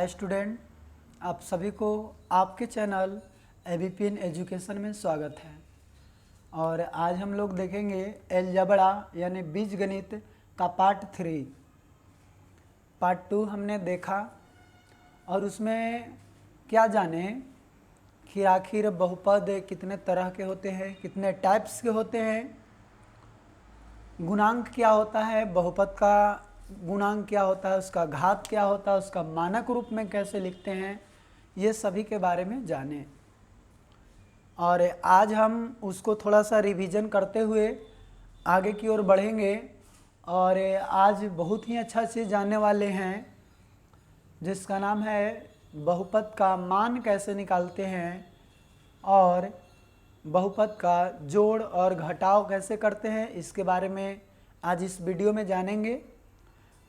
Hi student, आप सभी को आपके चैनल एबीपीएन एजुकेशन में स्वागत है। और आज हम लोग देखेंगे अलजेब्रा यानी बीजगणित का पार्ट 3। पार्ट 2 हमने देखा और उसमें क्या जाने कि आखिर बहुपद कितने तरह के होते हैं, कितने टाइप्स के होते हैं, गुणांक क्या होता है, बहुपद का गुणांक क्या होता है, उसका घात क्या होता है, उसका मानक रूप में कैसे लिखते हैं, ये सभी के बारे में जानें। और आज हम उसको थोड़ा सा रिवीजन करते हुए आगे की ओर बढ़ेंगे। और आज बहुत ही अच्छा चीज़ जानने वाले हैं जिसका नाम है बहुपद का मान कैसे निकालते हैं और बहुपद का जोड़ और घटाव कैसे करते हैं, इसके बारे में आज इस वीडियो में जानेंगे।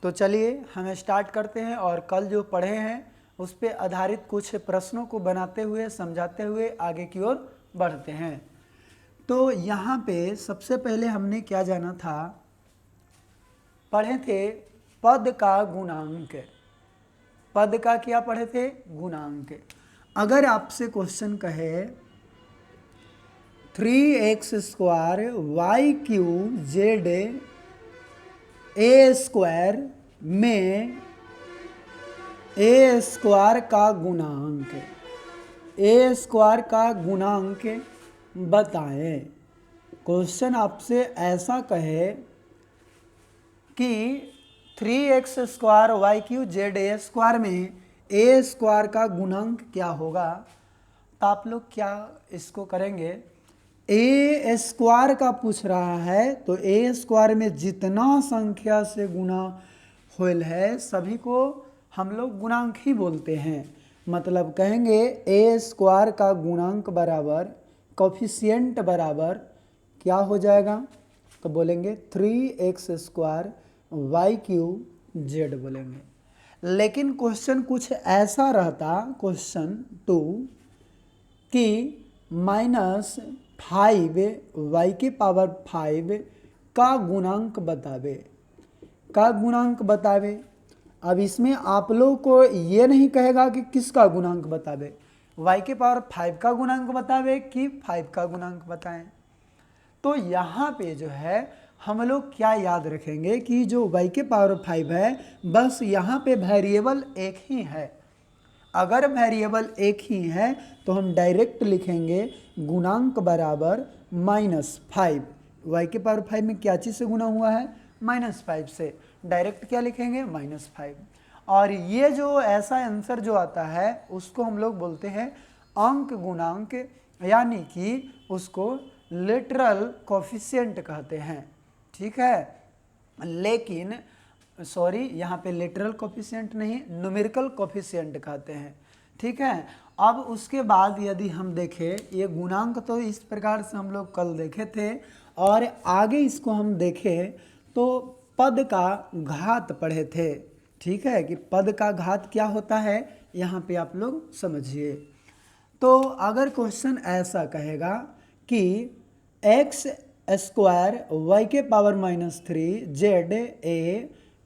तो चलिए हम स्टार्ट करते हैं और कल जो पढ़े हैं उस पर आधारित कुछ प्रश्नों को बनाते हुए समझाते हुए आगे की ओर बढ़ते हैं। तो यहाँ पे सबसे पहले हमने क्या जाना था, पढ़े थे पद का गुणांक। पद का क्या पढ़े थे? गुणांक। अगर आपसे क्वेश्चन कहे 3x² y³ z² में a² का गुणांक, a² का गुणांक बताएं। क्वेश्चन आपसे ऐसा कहे कि 3x² y³ z² में a² का गुणांक क्या होगा, तो आप लोग क्या इसको करेंगे? a² का पूछ रहा है तो a² में जितना संख्या से गुना होल है सभी को हम लोग गुणांक ही बोलते हैं। मतलब कहेंगे a² का गुणांक बराबर कोफिशिएंट बराबर क्या हो जाएगा, तो बोलेंगे 3x² y³ z बोलेंगे। लेकिन क्वेश्चन कुछ ऐसा रहता, क्वेश्चन 2, कि -5y5 का गुणांक बतावे, का गुणांक बतावे। अब इसमें आप लोग को ये नहीं कहेगा कि किसका गुणांक बतावे, y5 का गुणांक बतावे कि 5 का गुणांक बताएं। तो यहाँ पे जो है हम लोग क्या याद रखेंगे कि जो y5 है बस यहाँ पे वेरिएबल एक ही है। अगर वेरिएबल एक ही है तो हम डायरेक्ट लिखेंगे गुणांक बराबर -5। y5 में क्या चीज़ से गुना हुआ है? -5 से। डायरेक्ट क्या लिखेंगे? -5। और ये जो ऐसा आंसर जो आता है उसको हम लोग बोलते हैं अंक गुणांक, यानी कि उसको लिटरल कोफिशिएंट कहते हैं। ठीक है, लेकिन सॉरी, यहाँ पे लिटरल कोफिशिएंट नहीं, न्यूमेरिकल कोफिशिएंट कहते हैं। ठीक है, अब उसके बाद यदि हम देखें ये गुणांक, तो इस प्रकार से हम लोग कल देखे थे। और आगे इसको हम देखें तो पद का घात पढ़े थे। ठीक है, कि पद का घात क्या होता है यहाँ पे आप लोग समझिए। तो अगर क्वेश्चन ऐसा कहेगा कि x² y⁻³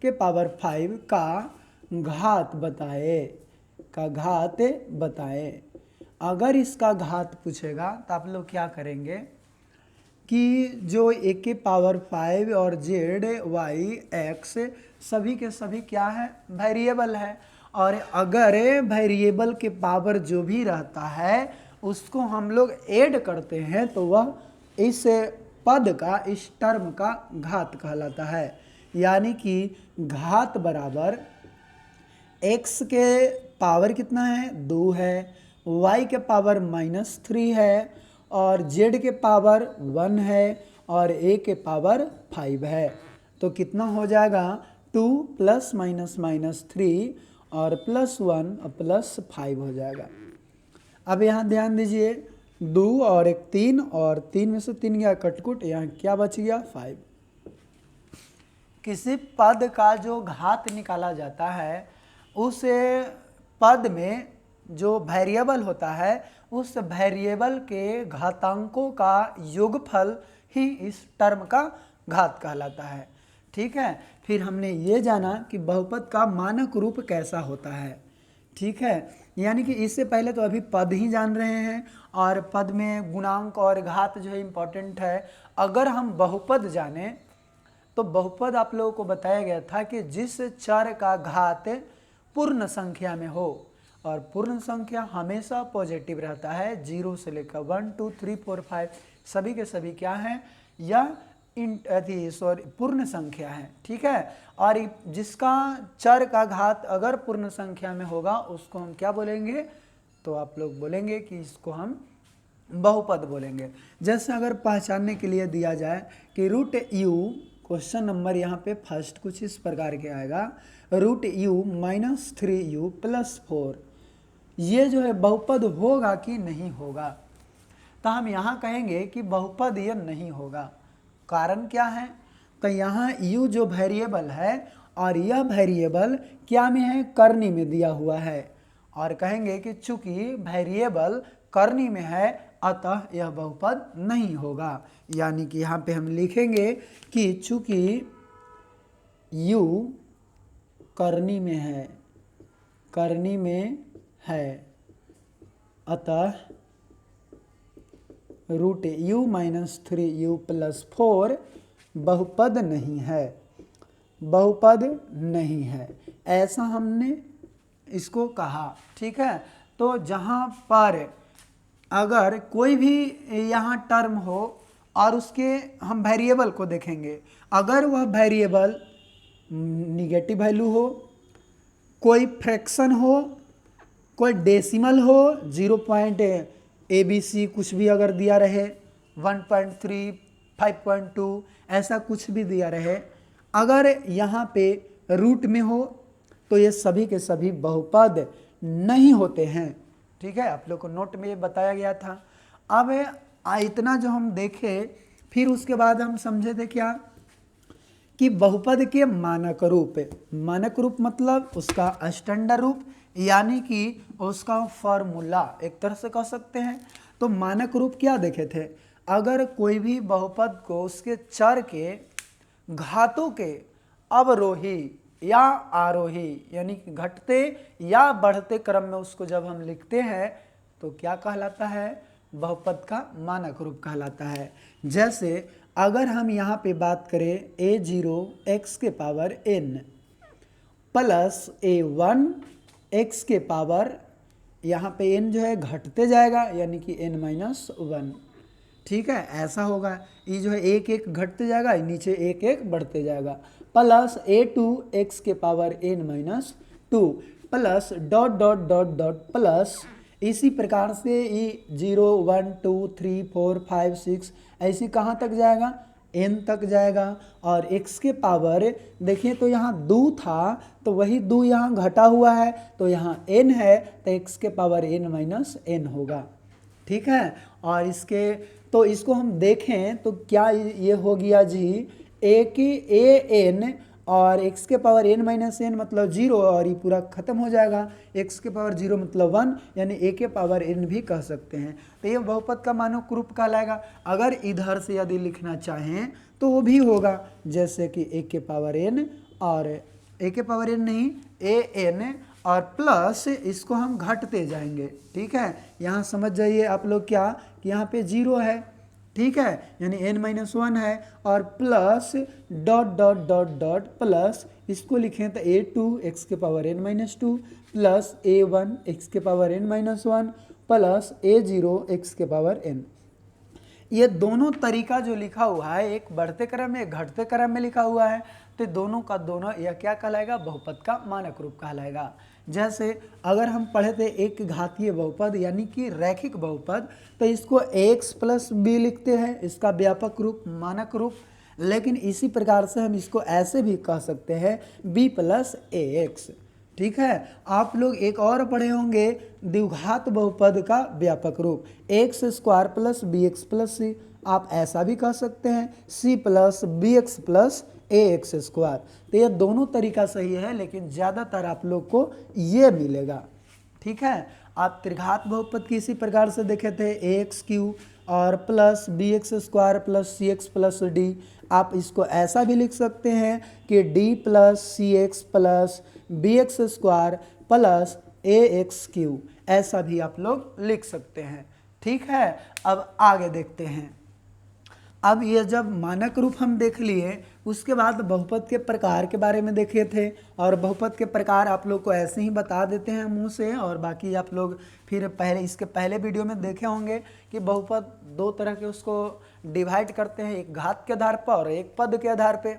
z⁻5 का घात बताए, का घात बताए। अगर इसका घात पूछेगा तो आप लोग क्या करेंगे कि जो a⁵ और z y x सभी के सभी क्या है? वेरिएबल है। और अगर वेरिएबल के पावर जो भी रहता है उसको हम लोग ऐड करते हैं तो वह इस पद का, इस टर्म का घात कहलाता है। यानी कि घात बराबर x के पावर कितना है? 2 है, y के पावर -3 है और z के पावर 1 है और a के पावर 5 है। तो कितना हो जाएगा? 2 + -3 और +1 और +5 हो जाएगा। अब यहाँ ध्यान दीजिए, 2 और 1 3 और 3 में से 3 गया कटकुट, यहाँ क्या बच गया? 5। किसी पद का जो घात निकाला जाता है उस पद में जो वेरिएबल होता है उस वेरिएबल के घातांकों का योगफल ही इस टर्म का घात कहलाता है। ठीक है, फिर हमने ये जाना कि बहुपद का मानक रूप कैसा होता है। ठीक है, यानी कि इससे पहले तो अभी पद ही जान रहे हैं, और पद में गुणांक और घात जो है इम्पोर्टेंट है। अगर हम बहुपद जाने तो बहुपद आप लोगों को बताया गया था कि जिस चर का घात पूर्ण संख्या में हो, और पूर्ण संख्या हमेशा पॉजिटिव रहता है, 0 से लेकर 1 2 3 4 5 सभी के सभी क्या हैं, यह पूर्ण संख्या है। ठीक है, और जिसका चर का घात अगर पूर्ण संख्या में होगा उसको हम क्या बोलेंगे, तो आप लोग बोलेंगे कि इसको हम बहुपद बोलेंगे। जैसे अगर पहचानने के लिए दिया जाए कि रूट यू, क्वेश्चन नंबर यहाँ पे फर्स्ट कुछ इस प्रकार के आएगा, root you minus 3u plus 4, ये जो है बहुपद होगा कि नहीं होगा। तो हम यहाँ कहेंगे कि बहुपद ये नहीं होगा। कारण क्या है, तो यहाँ u जो वेरिएबल है और यह वेरिएबल क्या में है, करनी में दिया हुआ है, और कहेंगे कि चूंकि वेरिएबल करनी में है अतः यह बहुपद नहीं होगा। यानी कि यहाँ पे हम लिखेंगे कि चूंकि u करनी में है, करनी में है, अतः root you minus 3u plus 4 बहुपद नहीं है, बहुपद नहीं है, ऐसा हमने इसको कहा। ठीक है, तो जहाँ पर अगर कोई भी यहाँ टर्म हो और उसके हम वेरिएबल को देखेंगे, अगर वह वेरिएबल निगेटिव वैल्यू हो, कोई फ्रैक्शन हो, कोई डेसिमल हो, 0. ABC कुछ भी अगर दिया रहे, 1.3 5.2 ऐसा कुछ भी दिया रहे, अगर यहाँ पे रूट में हो तो ये सभी के सभी बहुपद नहीं होते हैं। ठीक है, आप लोग को नोट में ये बताया गया था। अब इतना जो हम देखे, फिर उसके बाद हम समझे थे क्या कि बहुपद के मानक रूप, मानक रूप मतलब उसका स्टैंडर्ड रूप, यानी कि उसका फॉर्मूला एक तरह से कह सकते हैं। तो मानक रूप क्या देखे थे, अगर कोई भी बहुपद को उसके चर के घातों के अवरोही या आरोही यानी कि घटते या बढ़ते क्रम में उसको जब हम लिखते हैं तो क्या कहलाता है, बहुपद का मानक रूप कहलाता है। जैसे अगर हम यहाँ पे बात करें a0 x के power n plus a1 x के पावर, यहाँ पे n जो है घटते जाएगा यानी कि n-1। ठीक है, ऐसा होगा, ये जो है एक एक घटते जाएगा, नीचे एक एक बढ़ते जाएगा, प्लस a2 x के power n-2 plus dot dot dot dot plus, इसी प्रकार से ये 0 1 2 3 4 5 6 ऐसी कहाँ तक जाएगा, n तक जाएगा। और x के पावर देखिए तो यहाँ 2 था तो वही 2 यहाँ घटा हुआ है तो यहाँ n है तो x के पावर n-n होगा। ठीक है, और इसके तो इसको हम देखें तो क्या ये हो गया जी, an और x के पावर n-n मतलब 0 और ये पूरा खत्म हो जाएगा, x के पावर 0 मतलब 1 यानी a के पावर n भी कह सकते हैं। तो ये बहुपद का मानक रूप कहलाएगा। अगर इधर से यदि लिखना चाहें तो वो भी होगा, जैसे कि a के पावर n और a के पावर n नहीं an और प्लस इसको हम घटते जाएंगे। ठीक है, यहाँ समझ जाइए आप लोग क्या कि यहाँ पे 0 है, ठीक है, यानी n-1 है, और plus dot dot dot dot plus इसको लिखें तो a2 x के power n-2 plus a1 x के power n-1 plus a0 x के पावर n। ये दोनों तरीका जो लिखा हुआ है, एक बढ़ते क्रम में एक घटते क्रम में लिखा हुआ है, तो दोनों का दोनों यह क्या कहलाएगा, बहुपद का मानक रूप कहलाएगा। जैसे अगर हम पढ़े थे एक घातीय बहुपद यानी कि रैखिक बहुपद, तो इसको ax प्लस b लिखते हैं, इसका व्यापक रूप मानक रूप। लेकिन इसी प्रकार से हम इसको ऐसे भी कह सकते हैं b प्लस ax। ठीक है, आप लोग एक और पढ़े होंगे द्विघात बहुपद का व्यापक रूप, x square plus b x plus c, आप ऐसा भी कह सकते हैं c plus b x plus ax square. तो ये दोनों तरीका सही है, लेकिन ज़्यादातर आप लोग को ये मिलेगा। ठीक है, आप त्रिघात बहुपद की इसी प्रकार से देखे थे ax³ और plus b x square plus c x plus d. आप इसको ऐसा भी लिख सकते हैं कि d plus c x plus b x square plus AX3 ऐसा भी आप लोग लिख सकते हैं। ठीक है, अब आगे देखते हैं। अब ये जब मानक रूप हम देख लिए, उसके बाद बहुपद के प्रकार के बारे में देखे थे, और बहुपद के प्रकार आप लोग को ऐसे ही बता देते हैं मुंह से, और बाकी आप लोग फिर इसके पहले वीडियो में देखे होंगे कि बहुपद दो तरह के उसको डिवाइड करते हैं, एक घात के आधार पर और एक पद के आधार पे।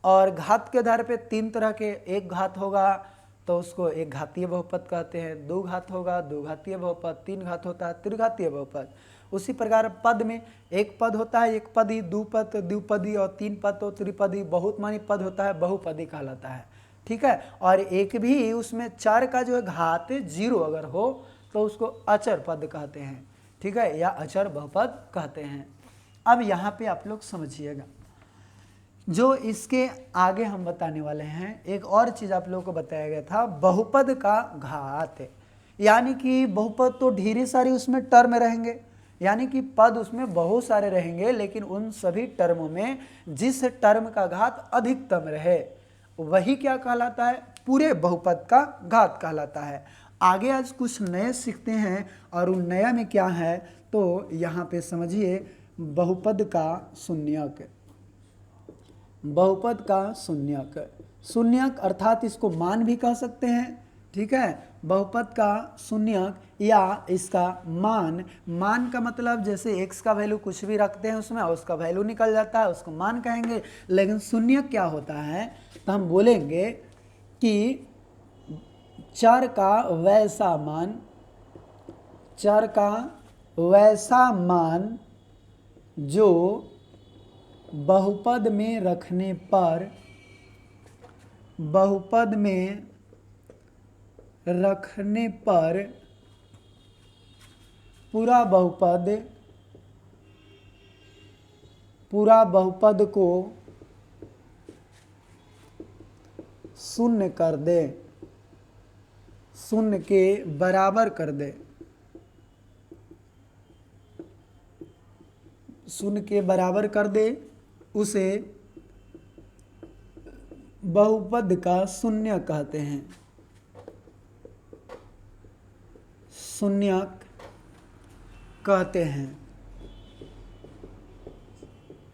और घात के आधार पे तीन तरह के, एक घात होगा तो उसको एक घातीय बहुपद कहते हैं, दो घात होगा दो घातीय बहुपद, तीन घात होता है त्रिघातीय बहुपद। उसी प्रकार पद में एक पद होता है एक पदी, दो पद द्विपदी, और तीन पद तो त्रिपदी, बहुत मानी पद होता है बहुपदी कहलाता है। ठीक है, और एक भी उसमें चार का जो है घात 0 अगर हो तो उसको अचर पद कहते हैं। ठीक है, या अचर बहुपद कहते हैं। अब यहाँ पे आप लोग समझिएगा, जो इसके आगे हम बताने वाले हैं, एक और चीज़ आप लोगों को बताया गया था, बहुपद का घात। यानी कि बहुपद तो ढेर सारी उसमें टर्म रहेंगे, यानी कि पद उसमें बहुत सारे रहेंगे, लेकिन उन सभी टर्मों में जिस टर्म का घात अधिकतम रहे वही क्या कहलाता है, पूरे बहुपद का घात कहलाता है। आगे आज कुछ नए सीखते हैं, और उन नया में क्या है तो यहाँ पे समझिए, बहुपद का शून्यक। बहुपद का शून्यक, शून्यक अर्थात इसको मान भी कह सकते हैं। ठीक है, बहुपद का शून्यक या इसका मान। मान का मतलब जैसे x का वैल्यू कुछ भी रखते हैं उसमें, उसका वैल्यू निकल जाता है, उसको मान कहेंगे। लेकिन शून्यक क्या होता है, तो हम बोलेंगे कि चर का वैसा मान, चर का वैसा मान जो बहुपद में रखने पर, बहुपद में रखने पर पूरा बहुपद को शून्य कर दे, शून्य के बराबर कर दे, शून्य के बराबर कर दे, उसे बहुपद का शून्य कहते हैं, शून्यक कहते हैं,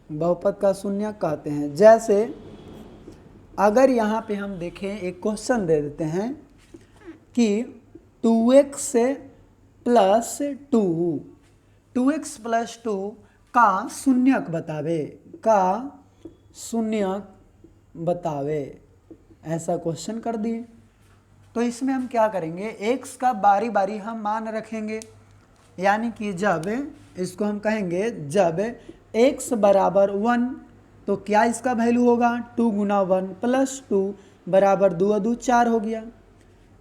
बहुपद का शून्यक कहते हैं। जैसे अगर यहाँ पे हम देखें, एक क्वेश्चन दे देते हैं कि 2x प्लस 2x प्लस 2 का शून्यक बतावे, का शून्यक बतावे, ऐसा क्वेश्चन कर दिए। तो इसमें हम क्या करेंगे, x का बारी बारी हम मान रखेंगे, यानी कि जब इसको हम कहेंगे जब x बराबर 1 तो क्या इसका वैल्यू होगा, 2 गुना 1 प्लस 2 बराबर 2 2 4 हो गया।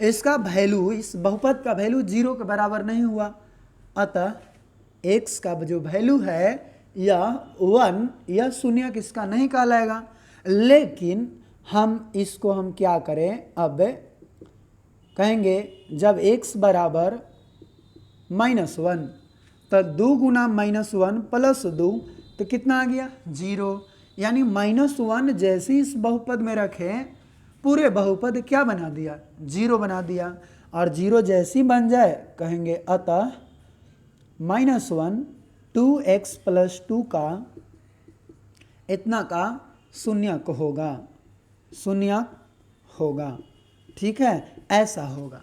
इसका वैल्यू, इस बहुपद का वैल्यू 0 के बराबर नहीं हुआ, अतः x का जो वैल्यू है यह 1 या शून्यक इसका नहीं कहलाएगा। लेकिन हम इसको हम क्या करें, अब कहेंगे जब x बराबर -1 तो 2 गुना -1 प्लस 2 तो कितना आ गया 0। यानी -1 जैसे इस बहुपद में रखें, पूरे बहुपद क्या बना दिया, 0 बना दिया। और 0 जैसी बन जाए कहेंगे अतः -1 2x प्लस 2 का इतना का शून्यक होगा, शून्यक होगा। ठीक है, ऐसा होगा।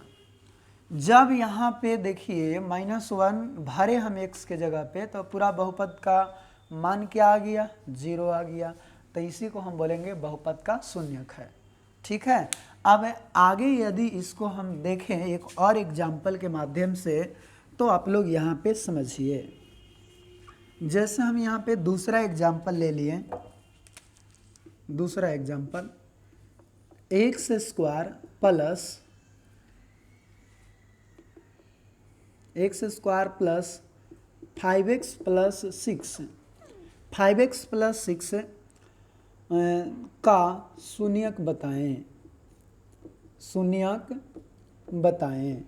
जब यहाँ पे देखिए -1 भरे हम x के जगह पे, तो पूरा बहुपद का मान क्या आ गया, 0 आ गया। तो इसी को हम बोलेंगे बहुपद का शून्यक है। ठीक है, अब आगे यदि इसको हम देखें एक और एग्जाम्पल के माध्यम से, तो आप लोग यहाँ पे समझिए। जैसे हम यहाँ पे दूसरा एग्जाम्पल ले लिए, दूसरा example x square plus x square plus 5x plus 6, 5x plus 6 का शून्यक बताएं, शून्यक बताएं।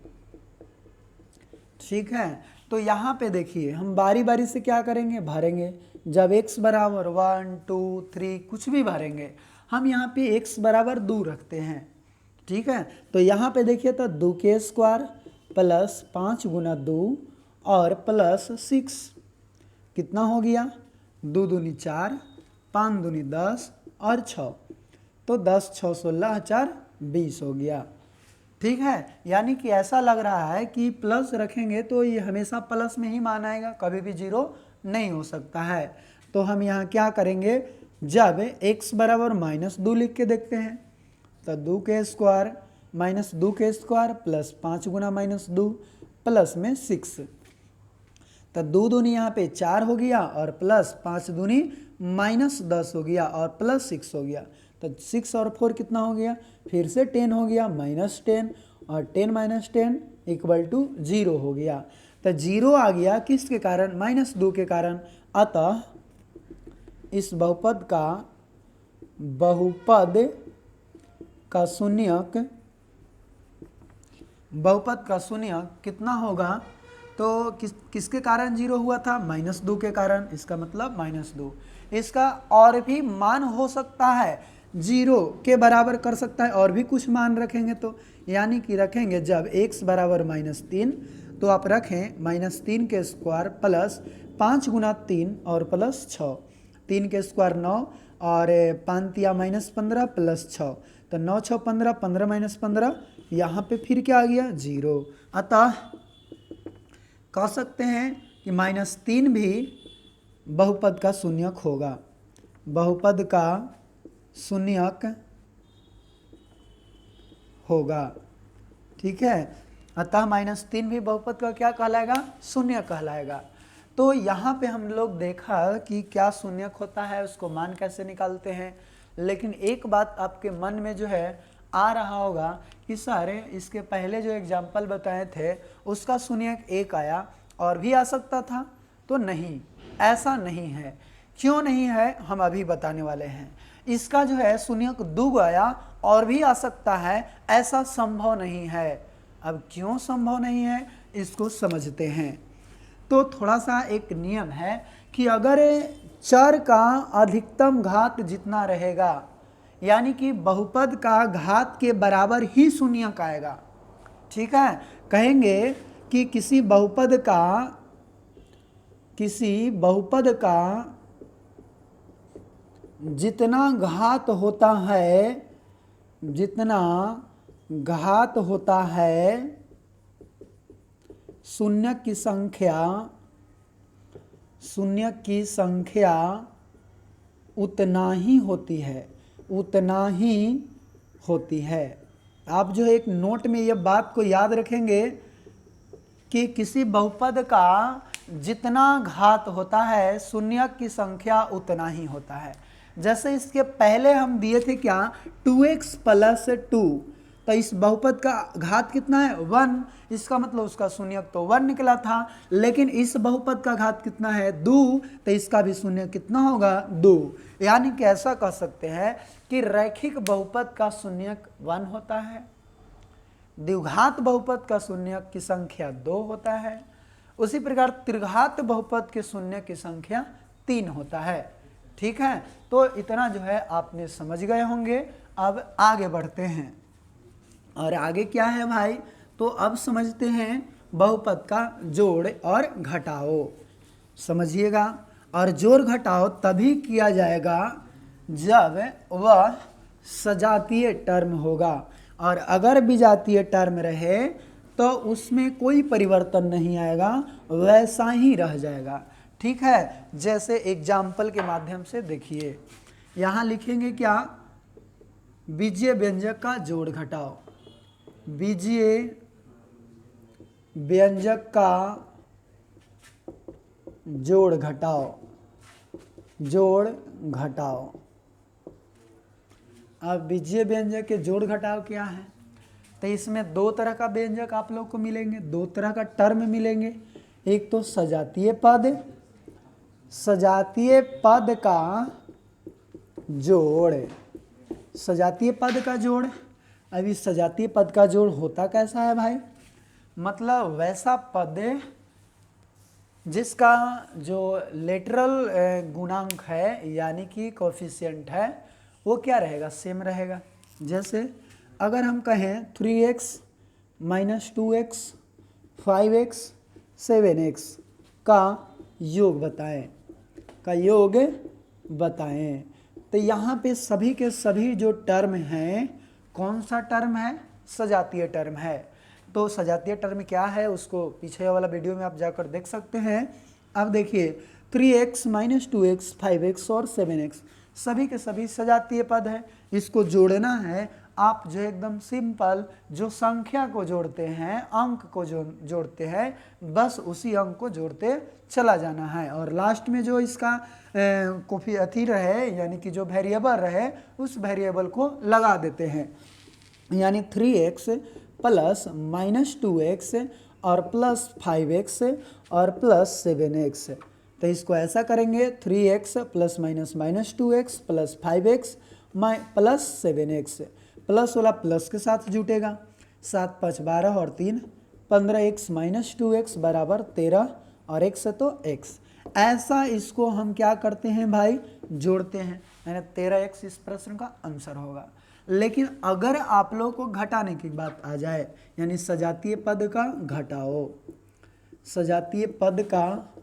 ठीक है, तो यहाँ पे देखिए हम बारी बारी से क्या करेंगे, भरेंगे। जब x बराबर 1 2 3 कुछ भी भरेंगे। हम यहाँ पे x बराबर 2 रखते हैं। ठीक है, तो यहाँ पे देखिए तो 2 के स्क्वायर प्लस 5 गुना 2 और प्लस 6 कितना हो गया, 2 दूनी 4, 5 दूनी 10 और 6, तो 10 6 16 4 20 हो गया। ठीक है, यानी कि ऐसा लग रहा है कि प्लस रखेंगे तो ये हमेशा प्लस में ही मान आएगा, कभी भी जीरो नहीं हो सकता है। तो हम यहाँ क्या करेंगे, जब x बराबर -2 लिख के देखते हैं तो 2 के स्क्वायर माइनस 2 के स्क्वायर प्लस 5 गुना -2 प्लस में 6, तो 2 दूनी यहाँ पे 4 हो गया और प्लस 5 दूनी -10 हो गया और प्लस 6 हो गया, तो 6 और 4 कितना हो गया, फिर से 10 हो गया -10 और 10 - 10 = 0 हो गया। तो 0 आ गया किसके कारण, -2 के कारण। अतः इस बहुपद का शून्यक कितना होगा, तो किसके कारण 0 हुआ था, -2 के कारण, इसका मतलब -2। इसका और भी मान हो सकता है, 0 के बराबर कर सकता है, और भी कुछ मान रखेंगे तो, यानी कि रखेंगे जब x बराबर -3 तो आप रखें -3 के स्क्वायर प्लस 5 गुना 3 और प्लस 6, 3 के स्क्वायर 9 और 5 तिया -15 प्लस 6, तो 9 6 15, 15 -15, यहाँ पे फिर क्या आ गया, 0। अतः कह सकते हैं कि -3 भी बहुपद का शून्यक होगा, बहुपद का शून्यक होगा। ठीक है, अतः -3 भी बहुपद का क्या कहलाएगा, शून्य कहलाएगा। तो यहाँ पे हम लोग देखा कि क्या शून्यक होता है, उसको मान कैसे निकालते हैं। लेकिन एक बात आपके मन में जो है आ रहा होगा कि सर इसके पहले जो एग्जाम्पल बताए थे उसका शून्यक 1 आया, और भी आ सकता था, तो नहीं, ऐसा नहीं है। क्यों नहीं है, हम अभी बताने वाले हैं। इसका जो है शून्यक 2 आया और भी आ सकता है, ऐसा संभव नहीं है। अब क्यों संभव नहीं है, इसको समझते हैं। तो थोड़ा सा एक नियम है कि अगर चर का अधिकतम घात जितना रहेगा, यानी कि बहुपद का घात के बराबर ही शून्यक आएगा। ठीक है, कहेंगे कि किसी बहुपद का जितना घात होता है शून्य की संख्या उतना ही होती है। आप जो एक नोट में ये बात को याद रखेंगे कि किसी बहुपद का जितना घात होता है शून्य की संख्या उतना ही होता है। जैसे इसके पहले हम दिए थे क्या, 2x + 2, तो इस बहुपद का घात कितना है, 1, इसका मतलब उसका शून्यक तो 1 निकला था। लेकिन इस बहुपद का घात कितना है, 2, तो इसका भी शून्य कितना होगा, 2। यानी कि ऐसा कह सकते हैं कि रैखिक बहुपद का शून्यक 1 होता है, द्विघात बहुपद का शून्यक की संख्या 2 होता है, उसी प्रकार त्रिघात बहुपद के शून्य की संख्या 3 होता है। ठीक है, तो इतना जो है आपने समझ गए होंगे। अब आगे बढ़ते हैं, और आगे क्या है भाई, तो अब समझते हैं बहुपद का जोड़ और घटाओ। समझिएगा, और जोड़ घटाओ तभी किया जाएगा जब वह सजातीय टर्म होगा, और अगर विजातीय टर्म रहे तो उसमें कोई परिवर्तन नहीं आएगा, वैसा ही रह जाएगा। ठीक है, जैसे एग्जाम्पल के माध्यम से देखिए, यहाँ लिखेंगे क्या, बीजीय व्यंजक का जोड़ घटाओ, बीजीय व्यंजक का जोड़ घटाओ। अब बीजीय व्यंजक के जोड़ घटाव क्या है, तो इसमें 2 तरह का व्यंजक आप लोग को मिलेंगे, 2 तरह का टर्म मिलेंगे। एक तो सजातीय पद का जोड़। अब इस सजातीय पद का जोड़ होता कैसा है भाई, मतलब वैसा पद जिसका जो लेटरल गुणांक है, यानी कि कोफिशिएंट है, वो क्या रहेगा, सेम रहेगा। जैसे अगर हम कहें 3x minus 2x 5x 7x का योग बताएं, तो यहाँ पे सभी के सभी जो टर्म हैं, कौन सा टर्म है? सजातीय टर्म है। तो सजातीय टर्म क्या है उसको पीछे वाला वीडियो में आप जाकर देख सकते हैं। अब देखिए 3x माइनस 2x 5x और 7x सभी के सभी सजातीय पद है। इसको जोड़ना है, आप जो एकदम सिंपल जो संख्या को जोड़ते हैं, अंक को जोड़ते हैं, बस उसी अंक को जोड़ते चला जाना है और लास्ट में जो इसका कोफी अथी रहे यानी कि जो वेरिएबल रहे उस वेरिएबल को लगा देते हैं। यानी 3x प्लस माइनस 2x और प्लस 5x और प्लस 7x। तो इसको ऐसा करेंगे 3x plus minus minus 2x plus 5x plus 7x, plus वाला प्लस के साथ जुटेगा, 7 5 12 और 3 15x माइनस 2x बराबर 13 और x है तो x। ऐसा इसको हम क्या करते हैं भाई? जोड़ते हैं, यानी 13x इस प्रश्न का आंसर होगा। लेकिन अगर आप लोग को घटाने की बात आ जाए, यानी सजातीय पद का घटाओ, सजातीय पद का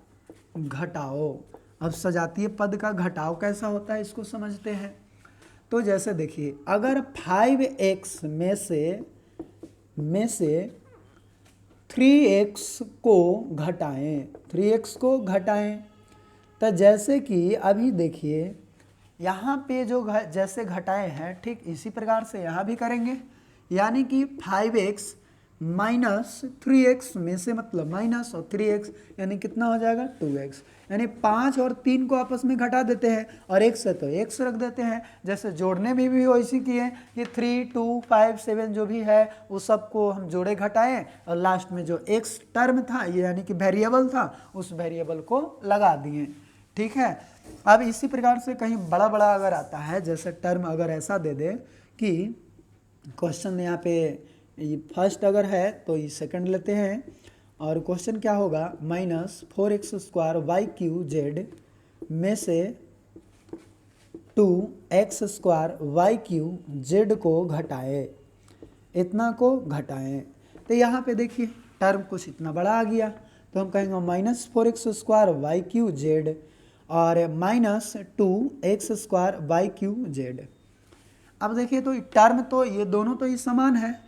घटाओ। अब सजातीय पद का घटाव कैसा होता है इसको समझते हैं। तो जैसे देखिए अगर 5x में से 3x को घटाएं, तो जैसे कि अभी देखिए यहाँ पे जो जैसे घटाए हैं ठीक इसी प्रकार से यहाँ भी करेंगे। यानी कि 5x माइनस 3x में से मतलब माइनस और 3x यानी कितना हो जाएगा 2x, यानी 5 और 3 को आपस में घटा देते हैं और x है तो x रख देते हैं। जैसे जोड़ने में भी वैसे किए कि 3 2 5 7 जो भी है वो सबको हम जोड़े घटाएं और लास्ट में जो x टर्म था ये यानी कि वेरिएबल था उस वेरिएबल को लगा दिए। ठीक है। अब इसी प्रकार से कहीं बड़ा बड़ा अगर आता है, जैसे टर्म अगर ऐसा दे दे कि क्वेश्चन यहाँ पे ये फर्स्ट अगर है तो ये सेकंड लेते हैं और क्वेश्चन क्या होगा minus 4x square Y Q Z में से 2x square Y Q Z को घटाए, इतना को घटाएं। तो यहाँ पे देखिए टर्म कुछ इतना बड़ा आ गया तो हम कहेंगे minus 4x square Y Q z और minus 2x square Y Q z. अब देखिए तो टर्म तो ये दोनों तो ये समान है,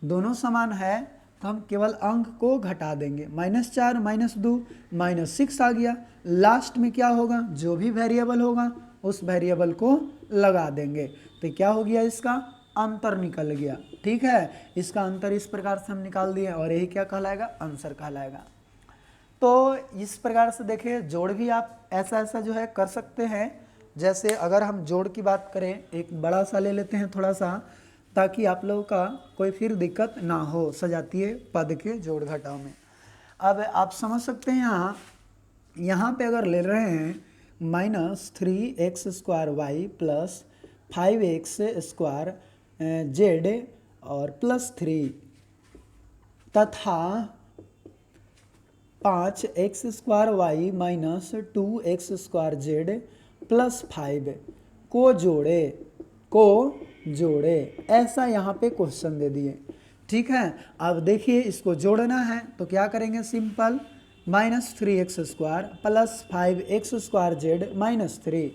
दोनों समान है तो हम केवल अंक को घटा देंगे। -4 -2 -6 आ गया। लास्ट में क्या होगा जो भी वेरिएबल होगा उस वेरिएबल को लगा देंगे तो क्या हो गया इसका अंतर निकल गया। ठीक है, इसका अंतर इस प्रकार से हम निकाल दिए और यही क्या कहलाएगा आंसर कहलाएगा। तो इस प्रकार से देखिए जोड़ भी आप ऐसा ऐसा जो है कर सकते हैं। जैसे अगर हम जोड़ की बात करें एक बड़ा सा ले लेते हैं थोड़ा सा, ताकि आप लोगों का कोई फिर दिक्कत ना हो सजातीय पद के जोड़ घटाव में। अब आप समझ सकते हैं यहाँ पे अगर ले रहे हैं -3x square Y plus 5x square Z और प्लस 3 तथा 5x square Y minus 2x square Z plus 5 को जोड़े, ऐसा यहाँ पे क्वेश्चन दे दिए। ठीक है, अब देखिए इसको जोड़ना है तो क्या करेंगे simple -3x square plus 5x square Z -3।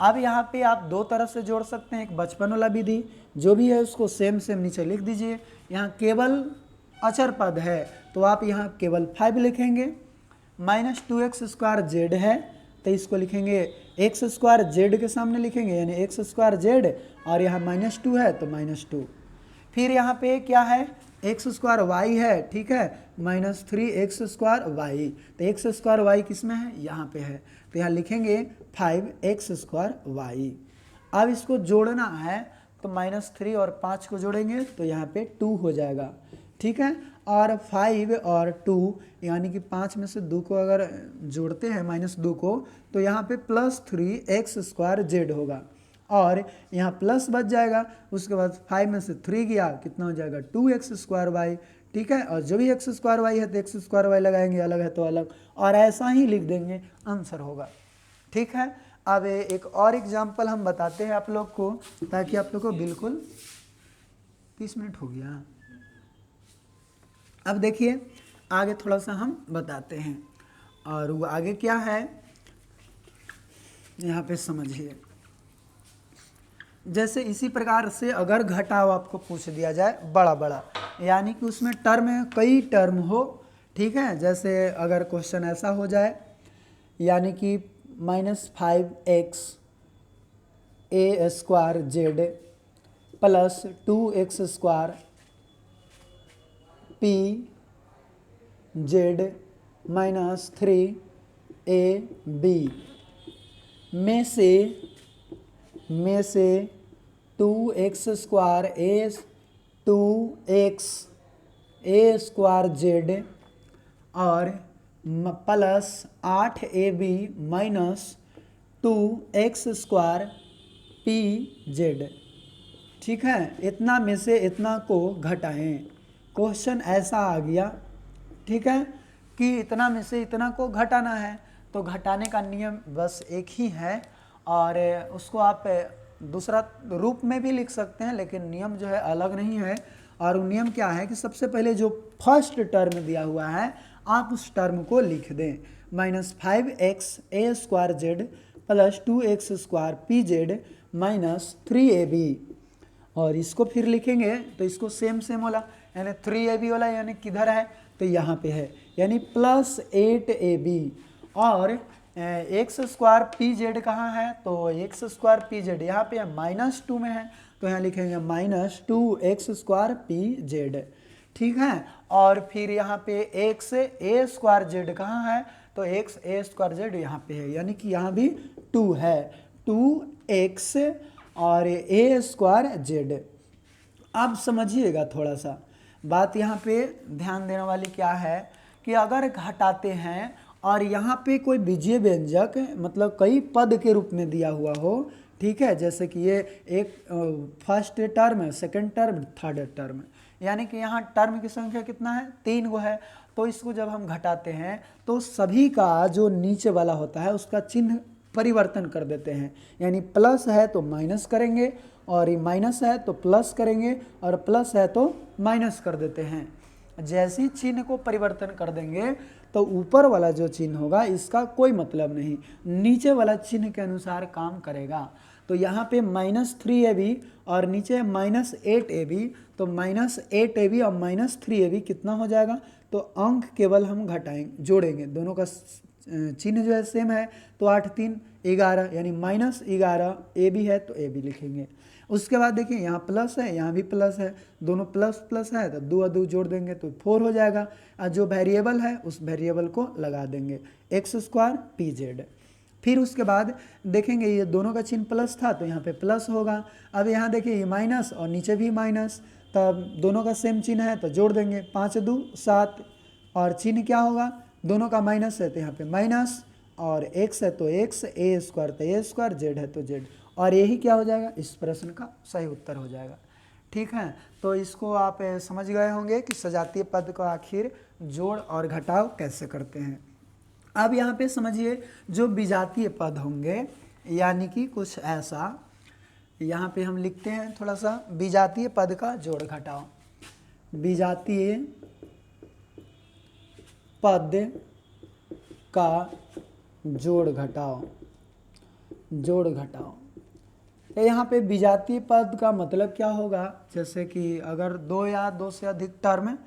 अब यहाँ पे आप दो तरह से जोड़ सकते हैं, एक बचपन वाला विधि जो भी है उसको सेम नीचे लिख दीजिए। यहाँ केवल अचर पद है तो आप यहाँ केवल 5 लिखेंगे, -2x स्क्वायर जेड है तो इसको लिखेंगे x स्क्वायर जेड के सामने लिखेंगे यानी x स्क्वायर जेड और यहाँ -2 है तो -2। फिर यहाँ पे क्या है x स्क्वायर वाई है, ठीक है, -3x स्क्वायर वाई, तो x स्क्वायर वाई किस में है यहाँ पे है तो यहाँ लिखेंगे 5x स्क्वायर वाई। अब इसको जोड़ना है तो -3 और 5 को जोड़ेंगे तो यहाँ पे 2 हो जाएगा। ठीक है, और 5 और 2 यानी कि 5 में से 2 को अगर जोड़ते हैं -2 को तो यहाँ पे +3x स्क्वायर जेड होगा और यहाँ प्लस बच जाएगा। उसके बाद 5 में से 3 गया कितना हो जाएगा 2x स्क्वायर वाई। ठीक है, और जो भी x स्क्वायर वाई है तो x स्क्वायर वाई लगाएंगे, अलग है तो अलग, और ऐसा ही लिख देंगे आंसर होगा। ठीक है, अब एक और एग्जाम्पल हम बताते हैं आप लोग को ताकि आप लोग को बिल्कुल 30 मिनट हो गया। अब देखिए आगे थोड़ा सा हम बताते हैं, और वो आगे क्या है यहाँ पे समझिए। जैसे इसी प्रकार से अगर घटाव आपको पूछ दिया जाए बड़ा बड़ा, यानी कि उसमें टर्म है, कई टर्म हो, ठीक है। जैसे अगर क्वेश्चन ऐसा हो जाए, यानी कि -5x a square Z plus 2x square p z minus 3ab में से 2x square a square Z और plus 8ab minus 2x square p z, ठीक है। इतना में से इतना को घटाएं। क्वेश्चन ऐसा आ गया, ठीक है, कि इतना में से इतना को घटाना है, तो घटाने का नियम बस एक ही है, और उसको आप दूसरा रूप में भी लिख सकते हैं, लेकिन नियम जो है अलग नहीं है। और नियम क्या है कि सबसे पहले जो फर्स्ट टर्म दिया हुआ है आप उस टर्म को लिख दें, -5x a square Z plus 2x square p z minus 3ab, और इसको फिर लिखेंगे तो इसको सेम होला, यानी 3ab वाला यानी किधर है, तो यहाँ पे है, यानी प्लस 8ab, और एक्स स्क्वायर पी जेड कहाँ है, तो एक्स स्क्वायर पी जेड यहाँ पे -2 में है, तो यहाँ लिखेंगे -2x स्क्वायर पी जेड, ठीक है। और फिर यहाँ पे एक्स ए स्क्वायर जेड कहाँ है, तो एक्स ए स्क्वायर जेड यहाँ पे है, यानी कि यहाँ भी 2 है, 2x और ए स्क्वायर जेड। अब समझिएगा थोड़ा सा बात, यहाँ पे ध्यान देने वाली क्या है कि अगर घटाते हैं और यहाँ पे कोई बीजीय व्यंजक मतलब कई पद के रूप में दिया हुआ हो, ठीक है, जैसे कि ये एक first term, second term, third term, यानी कि यहाँ टर्म की संख्या कितना है, 3 गो है, तो इसको जब हम घटाते हैं तो सभी का जो नीचे वाला होता है उसका चिन्ह परिवर्तन कर देते हैं, यानी प्लस है तो माइनस करेंगे, और ये माइनस है तो प्लस करेंगे, और प्लस है तो माइनस कर देते हैं। जैसे ही चिन्ह को परिवर्तन कर देंगे तो ऊपर वाला जो चिन्ह होगा इसका कोई मतलब नहीं, नीचे वाला चिन्ह के अनुसार काम करेगा। तो यहाँ पे -3ab और नीचे -8ab, तो -8ab और -3ab कितना हो जाएगा, तो अंक केवल हम घटाएंगे, जोड़ेंगे, दोनों का चिन्ह जो है सेम है, तो 8 3 11, यानी -11 ab है तो ab लिखेंगे। उसके बाद देखिए यहाँ प्लस है, यहाँ भी प्लस है, दोनों प्लस प्लस है, तो 2 और 2 जोड़ देंगे तो 4 हो जाएगा, और जो वेरिएबल है उस वेरिएबल को लगा देंगे, एक्स स्क्वायर पी जेड। फिर उसके बाद देखेंगे ये दोनों का चिन्ह प्लस था तो यहाँ पे प्लस होगा। अब यहाँ देखिए ये माइनस और नीचे भी माइनस, तब दोनों का सेम चिन्ह है तो जोड़ देंगे, 5 2 7, और चिन्ह क्या होगा, दोनों का माइनस है तो यहाँ पे माइनस, और एक्स है तो एक्स, ए स्क्वायर तो ए स्क्वायर, जेड है तो जेड, और यही क्या हो जाएगा, इस प्रश्न का सही उत्तर हो जाएगा, ठीक है। तो इसको आप समझ गए होंगे कि सजातीय पद को आखिर जोड़ और घटाव कैसे करते हैं। अब यहाँ पे समझिए जो विजातीय पद होंगे, यानी कि कुछ ऐसा, यहाँ पे हम लिखते हैं थोड़ा सा, विजातीय पद का जोड़ घटाव, विजातीय पद का जोड़ घटाव, जोड़ घटाव। तो यहाँ पे विजातीय पद का मतलब क्या होगा, जैसे कि अगर 2 या 2 से अधिक टर्म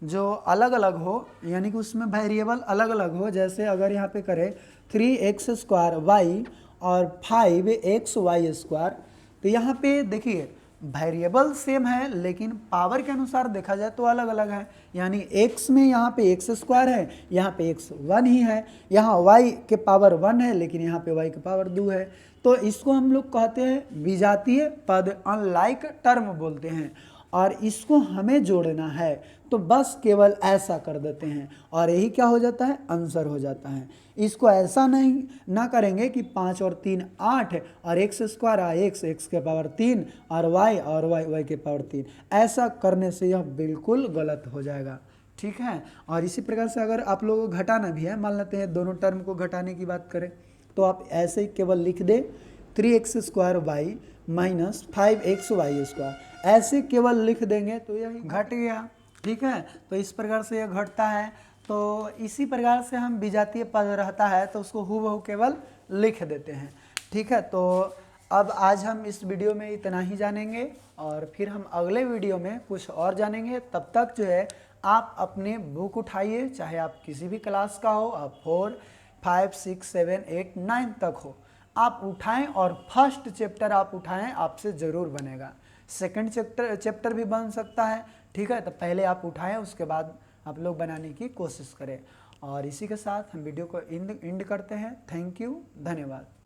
जो अलग अलग हो, यानी कि उसमें वेरिएबल अलग अलग हो, जैसे अगर यहाँ पे करें 3x स्क्वायर वाई और 5x वाई स्क्वायर, तो यहाँ पे देखिए वेरिएबल सेम है लेकिन पावर के अनुसार देखा जाए तो अलग अलग है, यानी x में यहाँ पे x स्क्वायर है, यहाँ पे x 1 ही है, यहाँ y के पावर 1 है लेकिन यहाँ पे y के पावर 2 है, तो इसको हम लोग कहते हैं विजातीय पद, अनलाइक टर्म बोलते हैं, और इसको हमें जोड़ना है तो बस केवल ऐसा कर देते हैं और यही क्या हो जाता है, आंसर हो जाता है। इसको ऐसा नहीं ना करेंगे कि 5 और 3 8 और एक्स स्क्वायर एक्स के पावर 3 और वाई के पावर 3, ऐसा करने से यह बिल्कुल गलत हो जाएगा, ठीक है। और इसी प्रकार से अगर आप लोगों को घटाना भी है, मान लेते हैं दोनों टर्म को घटाने की बात करें, तो आप ऐसे ही केवल लिख दे 3x square Y minus 5x Y square, ऐसे केवल लिख देंगे तो यह घट गया। ठीक है, तो इस प्रकार से यह घटता है। तो इसी प्रकार से हम विजातीय पद रहता है तो उसको हूबहू केवल लिख देते हैं। ठीक है, तो अब आज हम इस वीडियो में इतना ही जानेंगे और फिर हम अगले वीडियो में कुछ और जानेंगे। तब तक जो है आप अपने बुक उठाइए, चाहे आप किसी भी क्लास का हो, आप 4, 5, 6, 7, 8, 9 तक हो, आप उठाएं और फर्स्ट चैप्टर आप उठाएं, आपसे ज़रूर बनेगा। सेकंड चैप्टर भी बन सकता है। ठीक है, तो पहले आप उठाएं, उसके बाद आप लोग बनाने की कोशिश करें। और इसी के साथ हम वीडियो को एंड करते हैं। थैंक यू, धन्यवाद।